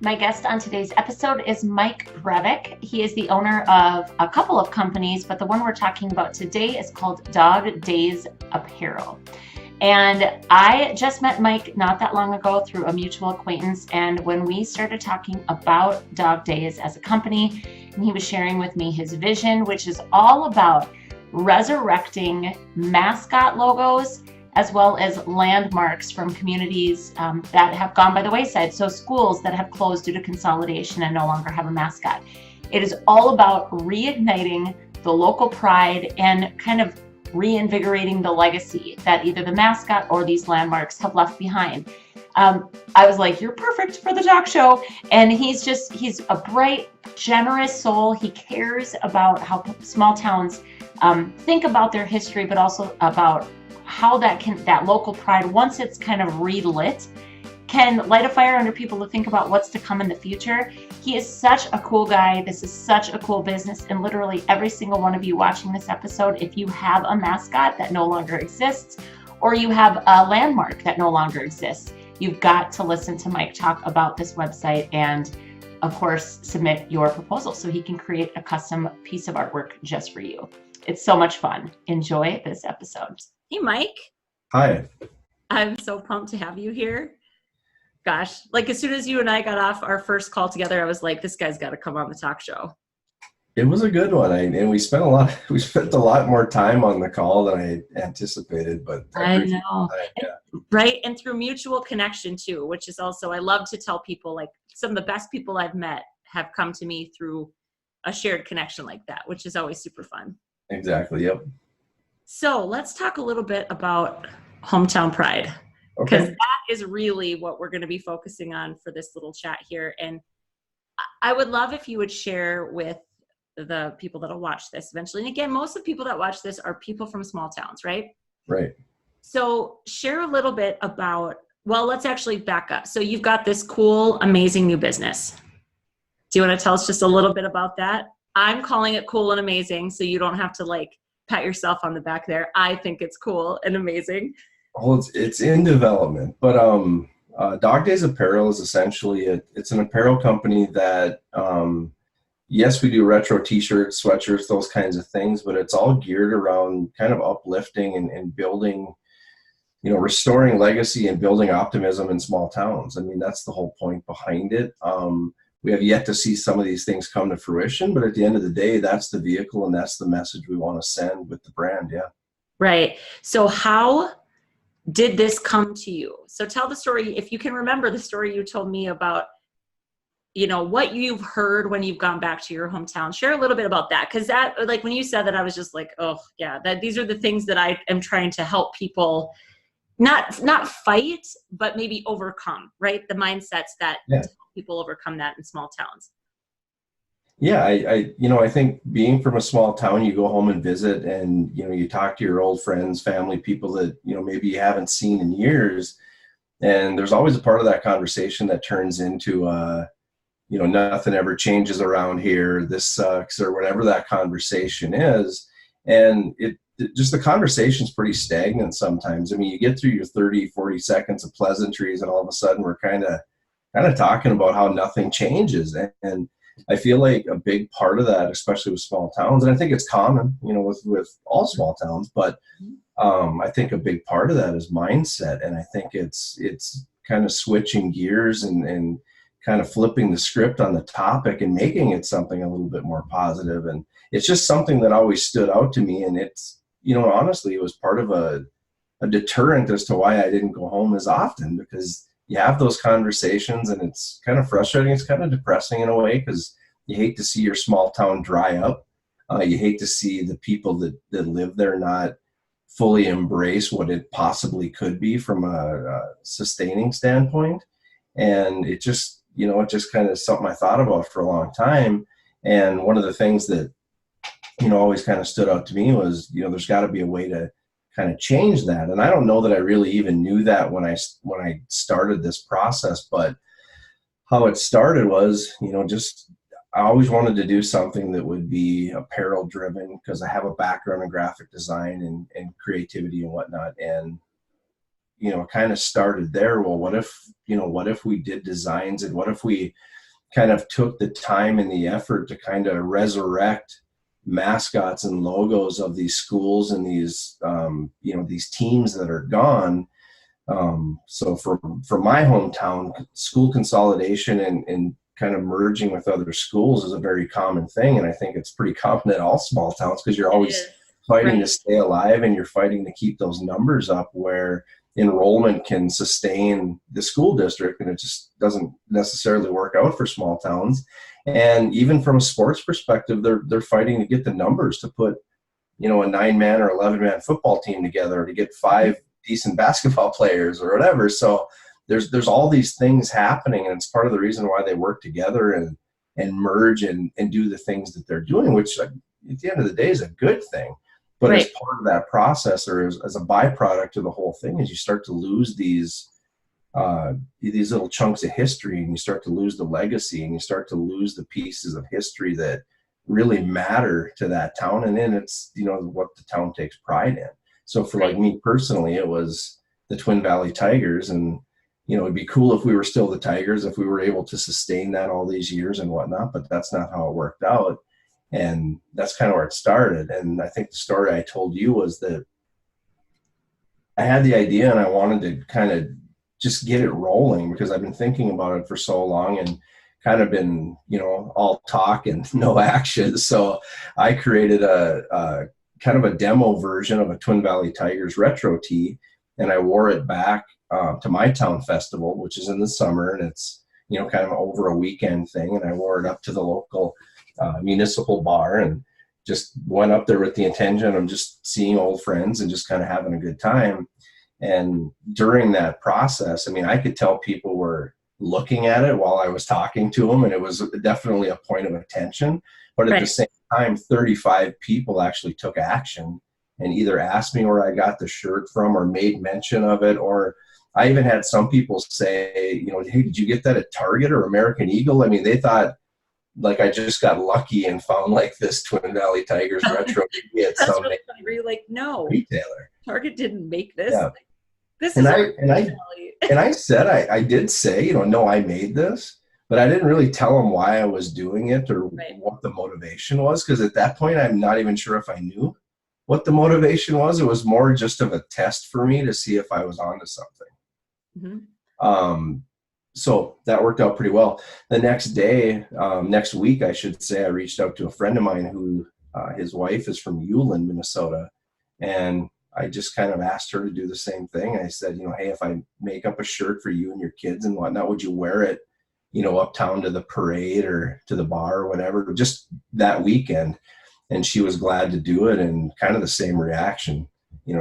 My guest on today's episode is Mike Brevik. He is the owner of a couple of companies, but the one we're talking about today is called DogDayz Apparel. And I just met Mike not that long ago through a mutual acquaintance. And when we started talking about DogDayz as a company, and he was sharing with me his vision, which is all about resurrecting mascot logos as well as landmarks from communities that have gone by the wayside. So schools that have closed due to consolidation and no longer have a mascot. It is all about reigniting the local pride and kind of reinvigorating the legacy that either the mascot or these landmarks have left behind. I was like, you're perfect for the talk show. And he's a bright, generous soul. He cares about how small towns think about their history, but also about how that local pride, once it's kind of relit, can light a fire under people to think about what's to come in the future. He is such a cool guy. This is such a cool business. And literally every single one of you watching this episode, if you have a mascot that no longer exists, or you have a landmark that no longer exists, you've got to listen to Mike talk about this website and, of course, submit your proposal so he can create a custom piece of artwork just for you. It's so much fun. Enjoy this episode. Hey, Mike. Hi. I'm so pumped to have you here. Gosh, like as soon as you and I got off our first call together, I was like, this guy's got to come on the talk show. It was a good one. And we spent a lot more time on the call than I anticipated, but I know. Right. And through mutual connection too, which is also, I love to tell people, like, some of the best people I've met have come to me through a shared connection like that, which is always super fun. Exactly. Yep. So let's talk a little bit about hometown pride, because that is really what we're going to be focusing on for this little chat here. And I would love if you would share with the people that'll watch this eventually. And again, most of the people that watch this are people from small towns, right? Right. So share a little bit about, well, let's actually back up. So you've got this cool, amazing new business. Do you want to tell us just a little bit about that? I'm calling it cool and amazing, so you don't have to like pat yourself on the back there. I think it's cool and amazing. Well, it's in development, but DogDayz Apparel is essentially it's an apparel company that yes, we do retro t-shirts, sweatshirts, those kinds of things, but it's all geared around kind of uplifting and building, restoring legacy and building optimism in small towns. I mean, that's the whole point behind it. We have yet to see some of these things come to fruition, but at the end of the day, that's the vehicle and that's the message we want to send with the brand. Yeah. Right. So how did this come to you? So tell the story, if you can remember the story you told me about, what you've heard when you've gone back to your hometown. Share a little bit about that. Cause that, like when you said that, I was just like, oh yeah, these are the things that I am trying to help people not fight, but maybe overcome, right? The mindsets that people overcome that in small towns. Yeah, I think being from a small town, you go home and visit and, you talk to your old friends, family, people that, maybe you haven't seen in years. And there's always a part of that conversation that turns into, nothing ever changes around here. This sucks, or whatever that conversation is. And just the conversation's pretty stagnant sometimes. I mean, you get through your 30, 40 seconds of pleasantries and all of a sudden we're kind of talking about how nothing changes. And I feel like a big part of that, especially with small towns, and I think it's common, with all small towns, but I think a big part of that is mindset. And I think it's kind of switching gears and kind of flipping the script on the topic and making it something a little bit more positive. And it's just something that always stood out to me. And it's, honestly, it was part of a deterrent as to why I didn't go home as often, because you have those conversations and it's kind of frustrating. It's kind of depressing in a way because you hate to see your small town dry up. You hate to see the people that live there not fully embrace what it possibly could be from a sustaining standpoint. And it just kind of something I thought about for a long time. And one of the things that, always kind of stood out to me was, there's got to be a way to kind of change that. And I don't know that I really even knew that when I started this process, but how it started was, I always wanted to do something that would be apparel driven because I have a background in graphic design and creativity and whatnot. And, kind of started there. Well, what if we did designs, and what if we kind of took the time and the effort to kind of resurrect mascots and logos of these schools and these, these teams that are gone. So for my hometown, school consolidation and kind of merging with other schools is a very common thing. And I think it's pretty common in all small towns, because you're always fighting to stay alive, and you're fighting to keep those numbers up where enrollment can sustain the school district, and it just doesn't necessarily work out for small towns. And even from a sports perspective, they're fighting to get the numbers to put, a 9-man or 11-man football team together, to get 5 decent basketball players or whatever. So there's all these things happening, and it's part of the reason why they work together and merge and do the things that they're doing, which at the end of the day is a good thing. But as part of that process, or as a byproduct of the whole thing, is you start to lose these little chunks of history, and you start to lose the legacy, and you start to lose the pieces of history that really matter to that town. And then it's, what the town takes pride in. So for like me personally, it was the Twin Valley Tigers, and, it'd be cool if we were still the Tigers, if we were able to sustain that all these years and whatnot, but that's not how it worked out. And that's kind of where it started. And I think the story I told you was that I had the idea and I wanted to kind of just get it rolling, because I've been thinking about it for so long and kind of been, all talk and no action. So I created a kind of a demo version of a Twin Valley Tigers retro tee, and I wore it back to my town festival, which is in the summer, and it's, kind of over a weekend thing. And I wore it up to the local municipal bar, and just went up there with the intention of just seeing old friends and just kind of having a good time. And during that process, I could tell people were looking at it while I was talking to them, and it was definitely a point of attention. But at the same time, 35 people actually took action and either asked me where I got the shirt from, or made mention of it. Or I even had some people say, hey, did you get that at Target or American Eagle? They thought like I just got lucky and found like this Twin Valley Tigers retro at That's some really funny. Were you like, no, retailer? Target didn't make this. Yeah. Like, this and is I said, I did say, no, I made this, but I didn't really tell them why I was doing it or what the motivation was. Because at that point, I'm not even sure if I knew what the motivation was. It was more just of a test for me to see if I was onto something. Mm-hmm. So that worked out pretty well. The next week, I should say, I reached out to a friend of mine who his wife is from Uland, Minnesota. And I just kind of asked her to do the same thing. I said, hey, if I make up a shirt for you and your kids and whatnot, would you wear it, uptown to the parade or to the bar or whatever, just that weekend? And she was glad to do it, and kind of the same reaction.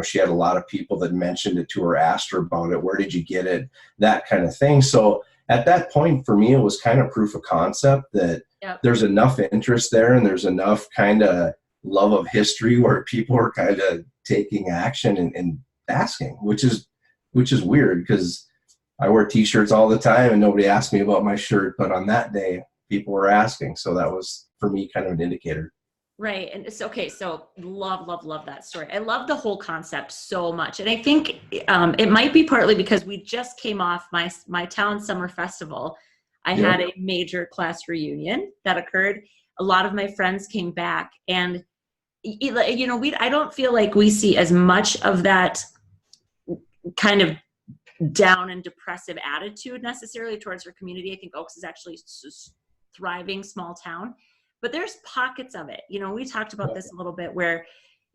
She had a lot of people that mentioned it to her, asked her about it, where did you get it, that kind of thing. So at that point, for me, it was kind of proof of concept that there's enough interest there, and there's enough kind of love of history where people are kind of taking action and asking, which is weird, because I wear t-shirts all the time and nobody asked me about my shirt, but on that day people were asking. So that was for me kind of an indicator. Right. And it's okay. So love that story. I love the whole concept so much. And I think it might be partly because we just came off my town summer festival. I had a major class reunion that occurred. A lot of my friends came back, and I don't feel like we see as much of that kind of down and depressive attitude necessarily towards our community. I think Oaks is actually a thriving small town, but there's pockets of it. We talked about this a little bit where,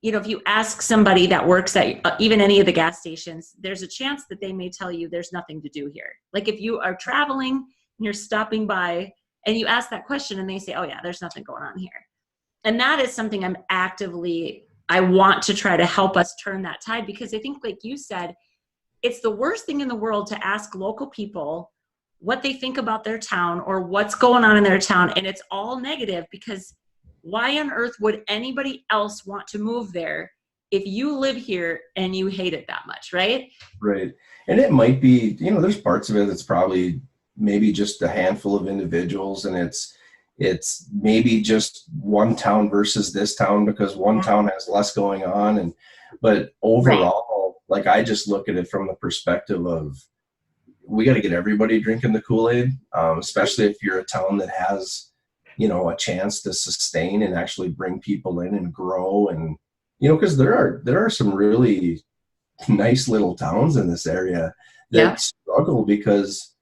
if you ask somebody that works at even any of the gas stations, there's a chance that they may tell you there's nothing to do here. Like if you are traveling and you're stopping by and you ask that question and they say, oh yeah, there's nothing going on here. And that is something I want to try to help us turn that tide, because I think, like you said, it's the worst thing in the world to ask local people what they think about their town or what's going on in their town. And it's all negative, because why on earth would anybody else want to move there if you live here and you hate it that much, right? Right. And it might be, there's parts of it that's probably maybe just a handful of individuals, and it's maybe just one town versus this town because one town has less going on. But overall, like, I just look at it from the perspective of, we got to get everybody drinking the Kool-Aid, especially if you're a town that has, you know, a chance to sustain and actually bring people in and grow. And, you know, because there are some really nice little towns in this area that struggle because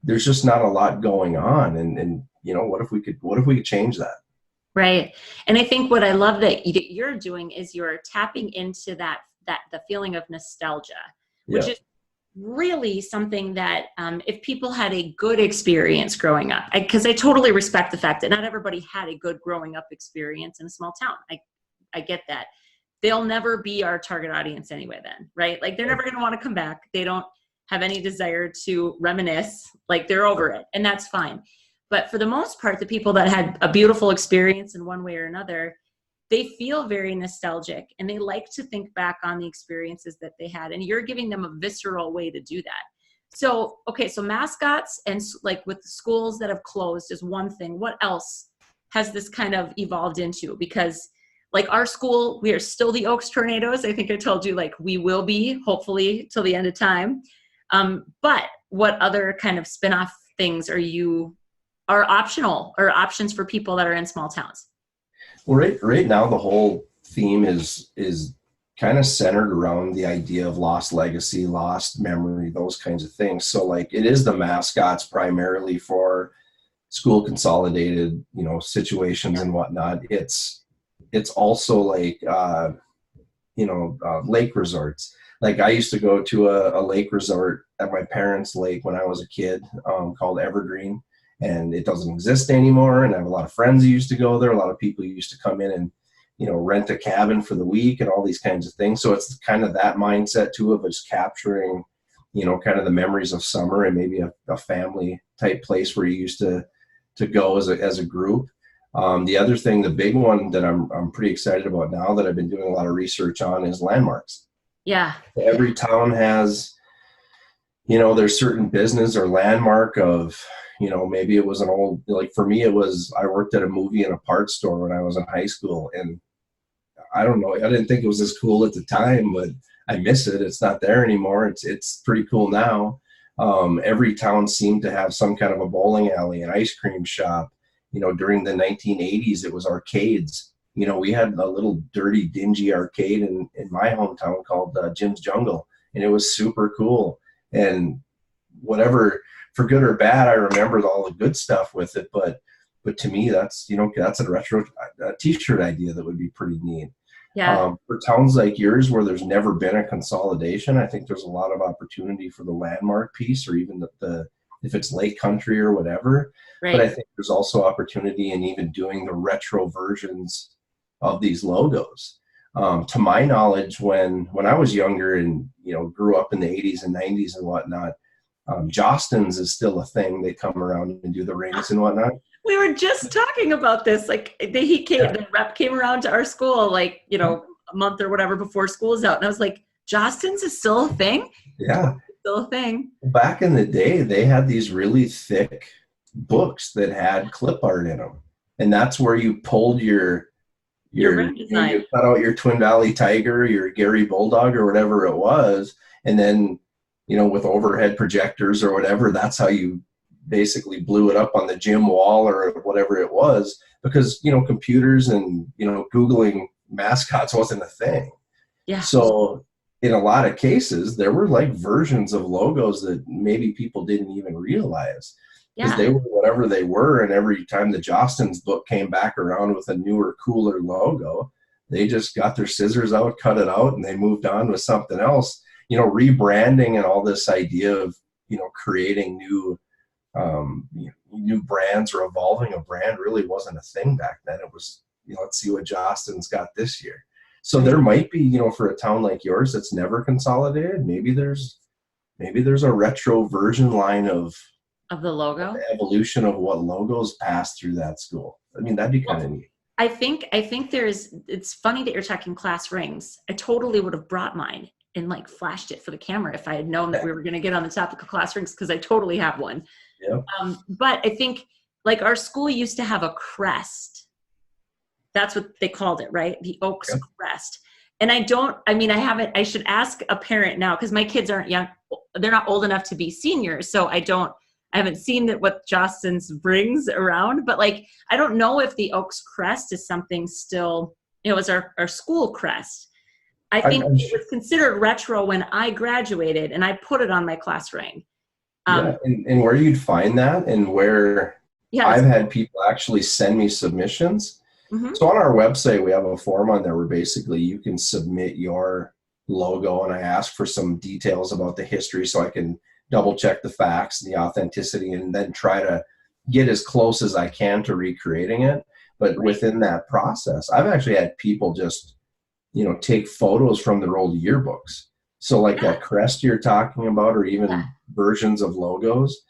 there's just not a lot going on. And you know, what if we could change that? Right. And I think what I love that you're doing is you're tapping into that the feeling of nostalgia, which is really something that if people had a good experience growing up, because I totally respect the fact that not everybody had a good growing up experience in a small town. I get that. They'll never be our target audience anyway then, right? Like, they're never going to want to come back. They don't have any desire to reminisce, like, they're over it, and that's fine. But for the most part, the people that had a beautiful experience in one way or another, they feel very nostalgic and they like to think back on the experiences that they had. And you're giving them a visceral way to do that. So, okay, so mascots and like with the schools that have closed is one thing. What else has this kind of evolved into? Because like our school, we are still the Oaks Tornadoes. I think I told you, like, we will be hopefully till the end of time. But what other kind of spin-off things are optional or options for people that are in small towns? Well, right now the whole theme is kind of centered around the idea of lost legacy, lost memory, those kinds of things. So like, it is the mascots primarily for school consolidated, you know, situations and whatnot. It's also like, lake resorts. Like, I used to go to a lake resort at my parents' lake when I was a kid, called Evergreen. And it doesn't exist anymore. And I have a lot of friends who used to go there. A lot of people used to come in and, you know, rent a cabin for the week and all these kinds of things. So it's kind of that mindset too, of just capturing, you know, kind of the memories of summer and maybe a family type place where you used to go as a group. The other thing, the big one that I'm pretty excited about now that I've been doing a lot of research on, is landmarks. Yeah. Every town has, you know, there's certain business or landmark of, you know, maybe it was an old, like for me, I worked at a movie and a parts store when I was in high school. And I don't know, I didn't think it was as cool at the time, but I miss it. It's not there anymore. It's pretty cool now. Every town seemed to have some kind of a bowling alley, an ice cream shop. You know, during the 1980s, it was arcades. You know, we had a little dirty, dingy arcade in my hometown called Jim's Jungle, and it was super cool. And whatever, for good or bad, I remembered all the good stuff with it. But to me, that's a retro t-shirt idea that would be pretty neat. Yeah. For towns like yours where there's never been a consolidation, I think there's a lot of opportunity for the landmark piece, or even if it's lake country or whatever. Right. But I think there's also opportunity in even doing the retro versions of these logos. To my knowledge, when I was younger and, you know, grew up in the 80s and 90s and whatnot, Jostens is still a thing. They come around and do the rings and whatnot. We were just talking about this. Like, the rep came around to our school, like, you know, a month or whatever before school's out. And I was like, Jostens is still a thing? Yeah. Still a thing. Back in the day, they had these really thick books that had clip art in them. And that's where you pulled you cut out your Twin Valley Tiger, your Gary Bulldog, or whatever it was. And then, you know, with overhead projectors or whatever, that's how you basically blew it up on the gym wall or whatever it was, because, you know, computers and, you know, Googling mascots wasn't a thing. Yeah. So in a lot of cases, there were like versions of logos that maybe people didn't even realize, because they were whatever they were. And every time the Jostens book came back around with a newer, cooler logo, they just got their scissors out, cut it out, and they moved on with something else. You know, rebranding and all this idea of, you know, creating new brands or evolving a brand really wasn't a thing back then. It was, you know, let's see what Jostens got this year. So there might be, you know, for a town like yours that's never consolidated, maybe there's a retro version line of the logo, the evolution of what logos pass through that school. I mean, that'd be kind of neat. I think it's funny that you're talking class rings. I totally would have brought mine and like flashed it for the camera if I had known that we were going to get on the topic of class rings, because I totally have one. Yep. But I think like our school used to have a crest. That's what they called it, right? The Oaks crest. And I should ask a parent now, because my kids aren't young. They're not old enough to be seniors. So I haven't seen what Jostens brings around, but like, I don't know if the Oaks crest is something still, it was our school crest. I think it was considered retro when I graduated, and I put it on my class ring. And where you'd find that, and where I've had people actually send me submissions. Mm-hmm. So on our website, we have a form on there where basically you can submit your logo, and I ask for some details about the history so I can double check the facts and the authenticity, and then try to get as close as I can to recreating it. But within that process, I've actually had people just, take photos from their old yearbooks. So like that crest you're talking about, or even versions of logos,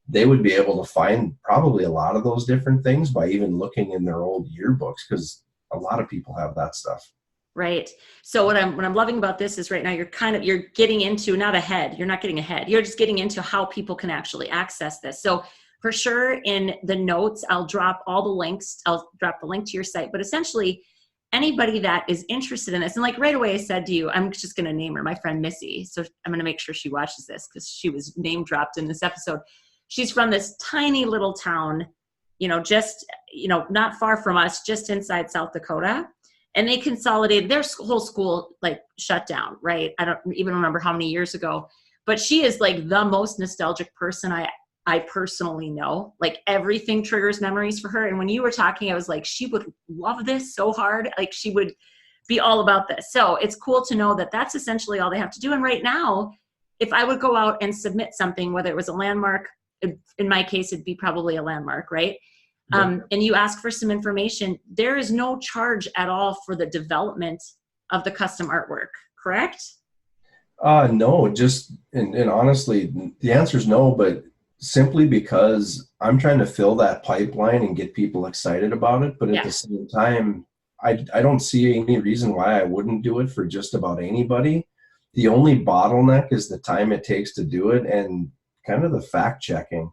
they would be able to find probably a lot of those different things by even looking in their old yearbooks, because a lot of people have that stuff. Right. So what I'm loving about this is right now you're getting into, not ahead. You're not getting ahead. You're just getting into how people can actually access this. So for sure in the notes, I'll drop all the links. I'll drop the link to your site, but essentially anybody that is interested in this, and like right away I said to you, I'm just going to name her, my friend Missy. So I'm going to make sure she watches this, because she was name dropped in this episode. She's from this tiny little town, just, not far from us, just inside South Dakota. And they consolidated their whole school, like shut down, right? I don't even remember how many years ago, but she is like the most nostalgic person I personally know. Like everything triggers memories for her. And when you were talking, I was like, she would love this so hard. Like she would be all about this. So it's cool to know that that's essentially all they have to do. And right now, if I would go out and submit something, whether it was a landmark, in my case, it'd be probably a landmark, right? And you ask for some information, there is no charge at all for the development of the custom artwork, correct? No, and honestly, the answer is no, but simply because I'm trying to fill that pipeline and get people excited about it. But at the same time, I don't see any reason why I wouldn't do it for just about anybody. The only bottleneck is the time it takes to do it, and kind of the fact checking.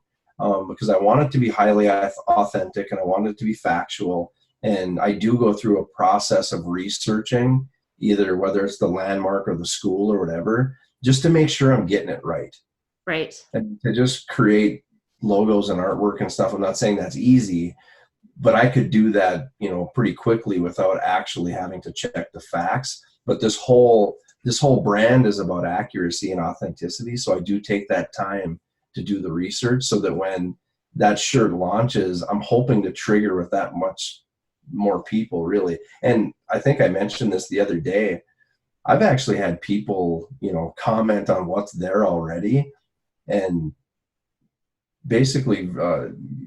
Because I want it to be highly authentic, and I want it to be factual. And I do go through a process of researching, either whether it's the landmark or the school or whatever, just to make sure I'm getting it right. Right. And to just create logos and artwork and stuff, I'm not saying that's easy, but I could do that, pretty quickly without actually having to check the facts. But this whole brand is about accuracy and authenticity. So I do take that time to do the research, so that when that shirt launches, I'm hoping to trigger with that much more people, really. And I think I mentioned this the other day. I've actually had people, comment on what's there already, and basically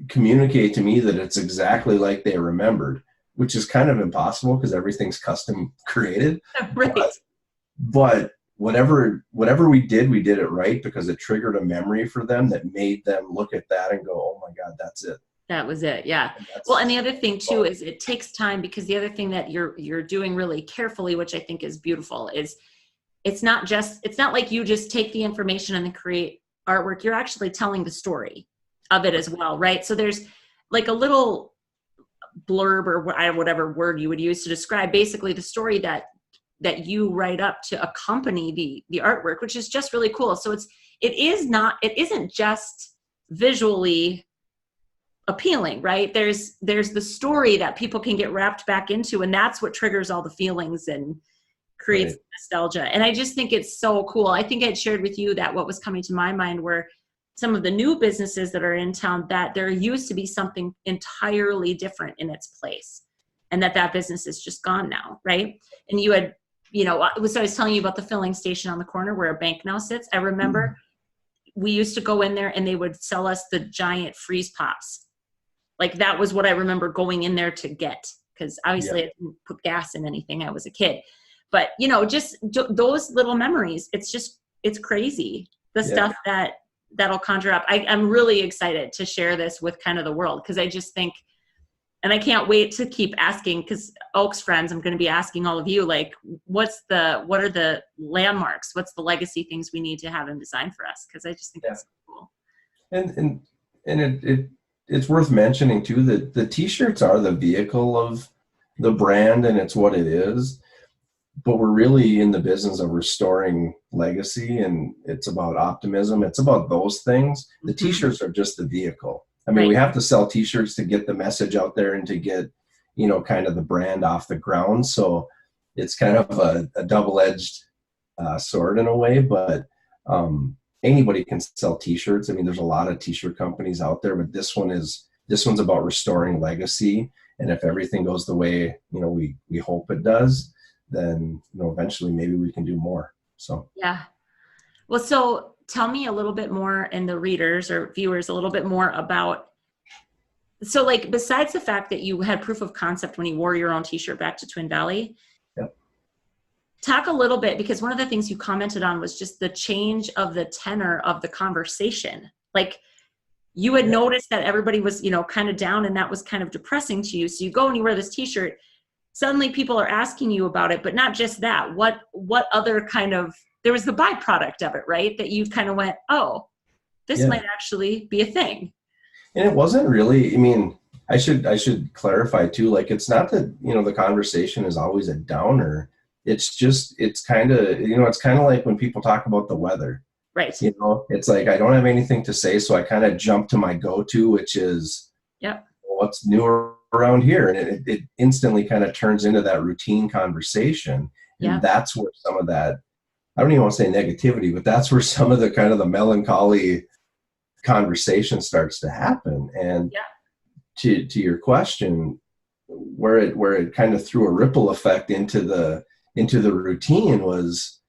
communicate to me that it's exactly like they remembered, which is kind of impossible because everything's custom created. Right. But whatever we did it right, because it triggered a memory for them that made them look at that and go, oh my God, that's it. That was it. Yeah. Well, and the other thing too is it takes time, because the other thing that you're doing really carefully, which I think is beautiful, is it's not like you just take the information and then create artwork. You're actually telling the story of it as well, right? So there's like a little blurb or whatever word you would use to describe basically the story that you write up to accompany the artwork, which is just really cool. So it isn't just visually appealing, right? There's the story that people can get wrapped back into, and that's what triggers all the feelings and creates nostalgia. And I just think it's so cool. I think I'd shared with you that what was coming to my mind were some of the new businesses that are in town, that there used to be something entirely different in its place, and that business is just gone now, right? And you had, I was telling you about the filling station on the corner where a bank now sits. I remember we used to go in there and they would sell us the giant freeze pops. Like that was what I remember going in there to get, because obviously I didn't put gas in anything. I was a kid. But, just those little memories, it's crazy. The stuff that'll conjure up. I'm really excited to share this with kind of the world, because I just think, and I can't wait to keep asking, because Oaks friends, I'm going to be asking all of you, like, what are the landmarks? What's the legacy things we need to have in design for us? Because I just think that's cool. And it's worth mentioning too that the t-shirts are the vehicle of the brand, and it's what it is. but we're really in the business of restoring legacy, and it's about optimism. It's about those things. The t-shirts are just the vehicle. I mean, we have to sell t-shirts to get the message out there and to get, kind of the brand off the ground. So it's kind of a double-edged sword in a way, but anybody can sell t-shirts. I mean, there's a lot of t-shirt companies out there, but this one's about restoring legacy. And if everything goes the way, we hope it does, then, eventually maybe we can do more. So, yeah. Well, so tell me a little bit more, and the readers or viewers a little bit more about, so like, besides the fact that you had proof of concept when you wore your own t-shirt back to Twin Valley, talk a little bit, because one of the things you commented on was just the change of the tenor of the conversation. Like, you had noticed that everybody was, kind of down, and that was kind of depressing to you. So you go and you wear this t-shirt, suddenly people are asking you about it, but not just that. What other kind of, there was the byproduct of it, right? That you kind of went, oh, this might actually be a thing. And it wasn't really, I mean, I should clarify too, like, it's not that, the conversation is always a downer. It's just, it's kind of like when people talk about the weather. Right. It's like, I don't have anything to say, so I kind of jump to my go-to, which is what's new around here. And it instantly kind of turns into that routine conversation. And that's where some of that, I don't even want to say negativity, but that's where some of the kind of the melancholy conversation starts to happen. And to your question, where it kind of threw a ripple effect into the routine was,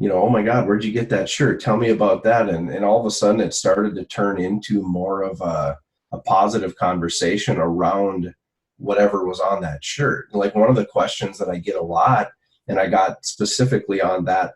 oh my God, where'd you get that shirt? Tell me about that. And all of a sudden it started to turn into more of a positive conversation around whatever was on that shirt. Like, one of the questions that I get a lot, and I got specifically on that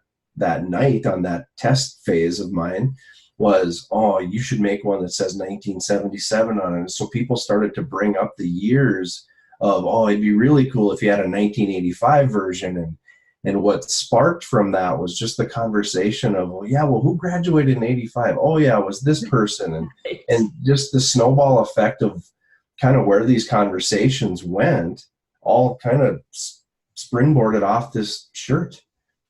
night, on that test phase of mine, was, oh, you should make one that says 1977 on it. And so people started to bring up the years of, oh, it'd be really cool if you had a 1985 version. And what sparked from that was just the conversation of, who graduated in 85? Oh yeah, it was this person. And just the snowball effect of kind of where these conversations went, all kind of springboarded off this shirt,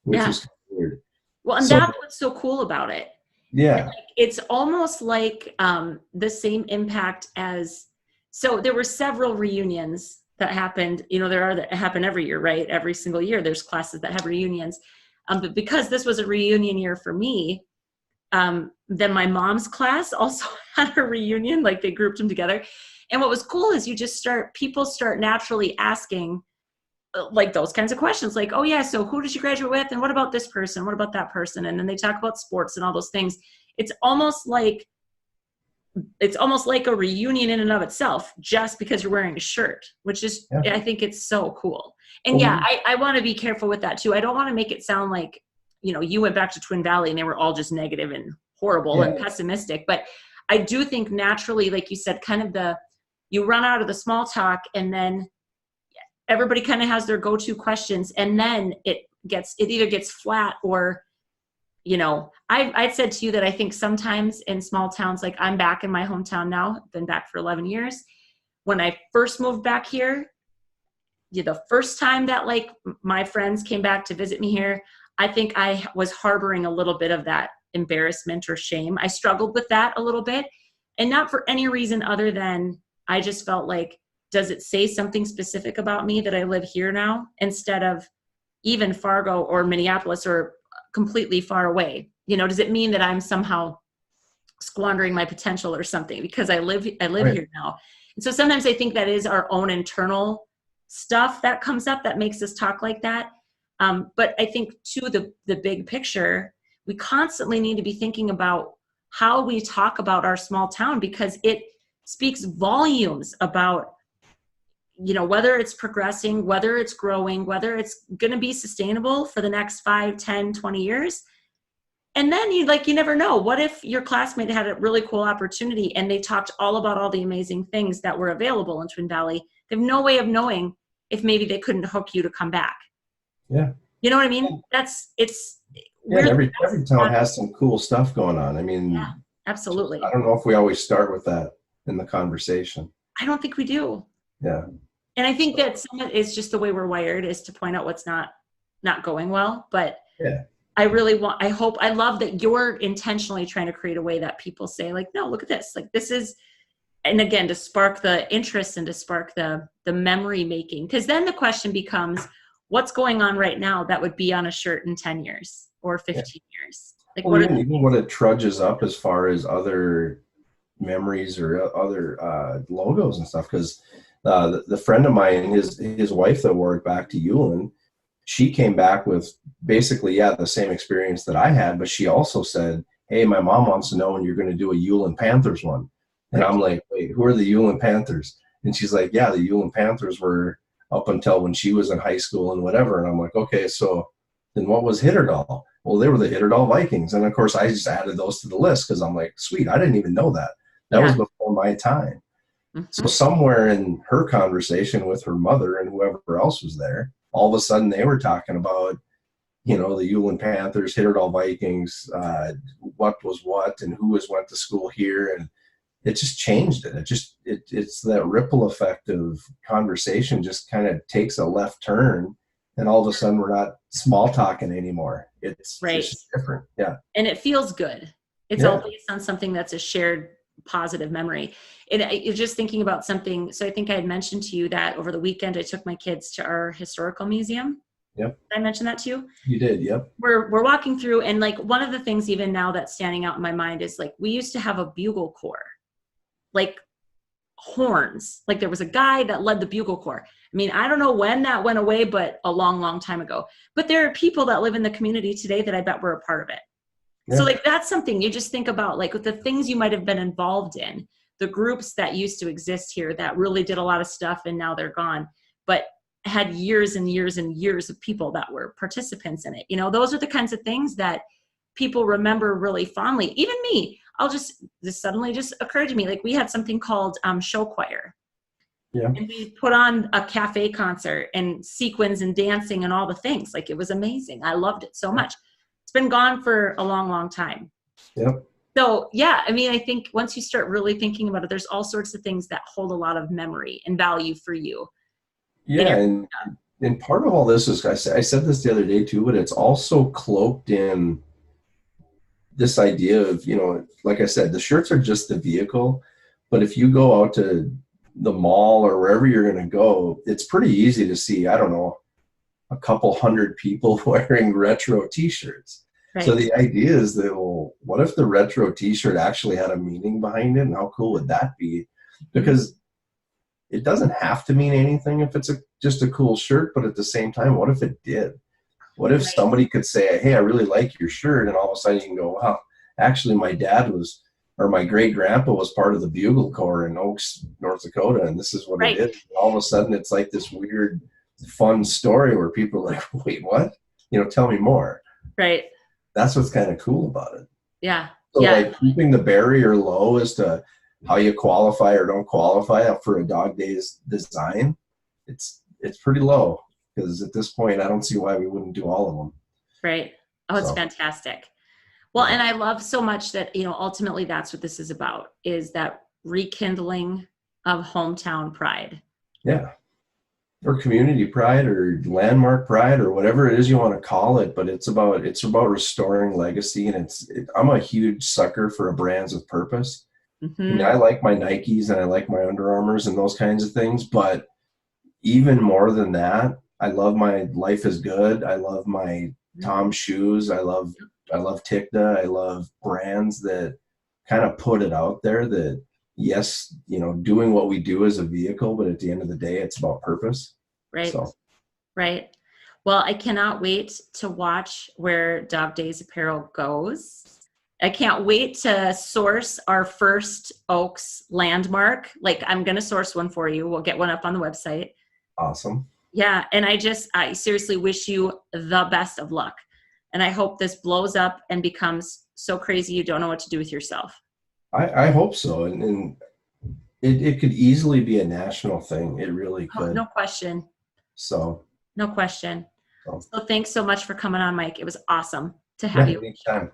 which is kind of weird. Well, and that's what's so cool about it. Yeah. Like, it's almost like the same impact as, so there were several reunions that happened, that happen every year, right? Every single year, there's classes that have reunions. But because this was a reunion year for me, then my mom's class also had a reunion, like they grouped them together. And what was cool is people start naturally asking like those kinds of questions, like, oh yeah, so who did you graduate with? And what about this person? What about that person? And then they talk about sports and all those things. It's almost like a reunion in and of itself, just because you're wearing a shirt, which is, I think it's so cool. And I want to be careful with that too. I don't want to make it sound like, you went back to Twin Valley and they were all just negative and horrible and pessimistic. But I do think naturally, like you said, kind of you run out of the small talk, and then everybody kind of has their go-to questions. And then it either gets flat or, I'd said to you that I think sometimes in small towns, like I'm back in my hometown now, I've been back for 11 years. When I first moved back here, the first time that like my friends came back to visit me here, I think I was harboring a little bit of that embarrassment or shame. I struggled with that a little bit, and not for any reason other than I just felt like, does it say something specific about me that I live here now instead of even Fargo or Minneapolis or completely far away? Does it mean that I'm somehow squandering my potential or something because I live here now? And so sometimes I think that is our own internal stuff that comes up that makes us talk like that. But I think too, the big picture, we constantly need to be thinking about how we talk about our small town, because it speaks volumes about, whether it's progressing, whether it's growing, whether it's going to be sustainable for the next 5, 10, 20 years. And then you never know. What if your classmate had a really cool opportunity and they talked all about all the amazing things that were available in Twin Valley? They have no way of knowing if maybe they couldn't hook you to come back. Yeah. You know what I mean? Every town has some cool stuff going on. I mean, yeah, absolutely. I don't know if we always start with that in the conversation. I don't think we do. Yeah. And I think that some of it is just the way we're wired, is to point out what's not not going well, but Yeah. I love that you're intentionally trying to create a way that people say like, no, look at this. Like this is, and again, to spark the interest and to spark the memory making. Because then the question becomes, what's going on right now that would be on a shirt in 10 years or 15 years? Like, Well, even what it trudges up as far as other memories or other logos and stuff. Because the friend of mine, his wife that worked back to Ulan, she came back with basically, the same experience that I had, but she also said, hey, my mom wants to know when you're going to do a Ulan Panthers one. And I'm like, wait, who are the Ulan Panthers? And she's like, yeah, the Ulan Panthers were up until when she was in high school and whatever. And I'm like, okay, so then what was Hitterdal? Well, they were the Hitterdal Vikings. And of course, I just added those to the list because I'm like, sweet, I didn't even know that. That was before my time. Mm-hmm. So somewhere in her conversation with her mother and whoever else was there, all of a sudden they were talking about, the Ulan Panthers, Hitterdal Vikings, what was what, and who went to school here. And it just changed it. It's that ripple effect of conversation just kind of takes a left turn, and all of a sudden we're not small talking anymore. It's just different. Yeah. And it feels good. It's all based on something that's a shared positive memory. And you're just thinking about something. So I think I had mentioned to you that over the weekend, I took my kids to our historical museum. Yep. Did I mention that to you? You did. Yep. We're walking through, and like one of the things even now that's standing out in my mind is like, we used to have a bugle corps, like horns. Like there was a guy that led the bugle corps. I mean, I don't know when that went away, but a long, long time ago. But there are people that live in the community today that I bet were a part of it. Yeah. So like, that's something you just think about, like with the things you might've been involved in, the groups that used to exist here that really did a lot of stuff and now they're gone, but had years and years and years of people that were participants in it. Those are the kinds of things that people remember really fondly. Even me, this suddenly just occurred to me, like we had something called show choir. Yeah. And we put on a cafe concert and sequins and dancing and all the things. Like it was amazing. I loved it so much. It's been gone for a long, long time. Yep. So yeah, I mean, I think once you start really thinking about it, there's all sorts of things that hold a lot of memory and value for you. Yeah, and part of all this is, I said this the other day too, but it's also cloaked in this idea of, like I said, the shirts are just the vehicle, but if you go out to the mall or wherever you're going to go, it's pretty easy to see, I don't know, a couple hundred people wearing retro t-shirts. Right. So the idea is that, well, what if the retro t-shirt actually had a meaning behind it, and how cool would that be? Because it doesn't have to mean anything if it's just a cool shirt, but at the same time, what if it did? What if somebody could say, hey, I really like your shirt, and all of a sudden you can go, wow, actually my dad was, or my great grandpa was part of the Bugle Corps in Oaks, North Dakota, and this is what it is. And all of a sudden it's like this weird, fun story where people are like, wait, what? Tell me more. Right. That's what's kind of cool about it. Yeah. So like keeping the barrier low as to how you qualify or don't qualify for a DogDayz design, it's pretty low, because at this point I don't see why we wouldn't do all of them. Right. Oh, it's fantastic. Well, and I love so much that, ultimately that's what this is about, is that rekindling of hometown pride. Yeah. Or community pride or landmark pride or whatever it is you want to call it, but it's about restoring legacy. And I'm a huge sucker for brands with purpose. Mm-hmm. I mean, I like my Nikes and I like my Under Armours and those kinds of things, but even more than that, I love my Life is Good. I love my Tom shoes. I love Tikda. I love brands that kind of put it out there that, yes, doing what we do as a vehicle, but at the end of the day, it's about purpose. Right. Right. Well, I cannot wait to watch where DogDayz Apparel goes. I can't wait to source our first Oaks landmark. Like, I'm going to source one for you. We'll get one up on the website. Awesome. Yeah. And I seriously wish you the best of luck. And I hope this blows up and becomes so crazy you don't know what to do with yourself. I hope so. And it could easily be a national thing. It really could. Oh, no question. So. No question. So thanks so much for coming on, Mike. It was awesome to have you. Anytime.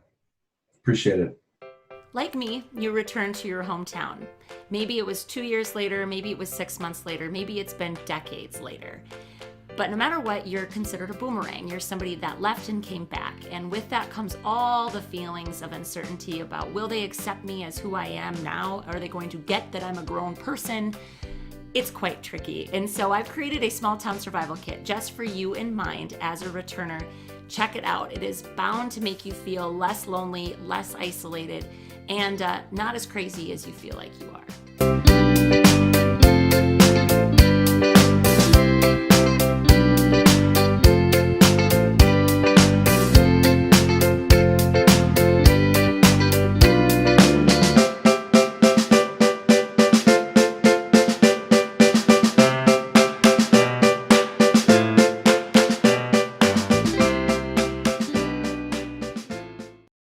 Appreciate it. Like me, you returned to your hometown. Maybe it was 2 years later, maybe it was 6 months later, maybe it's been decades later. But no matter what, you're considered a boomerang. You're somebody that left and came back. And with that comes all the feelings of uncertainty about, will they accept me as who I am now? Are they going to get that I'm a grown person? It's quite tricky. And so I've created a small town survival kit just for you in mind as a returner. Check it out. It is bound to make you feel less lonely, less isolated, and not as crazy as you feel like you are.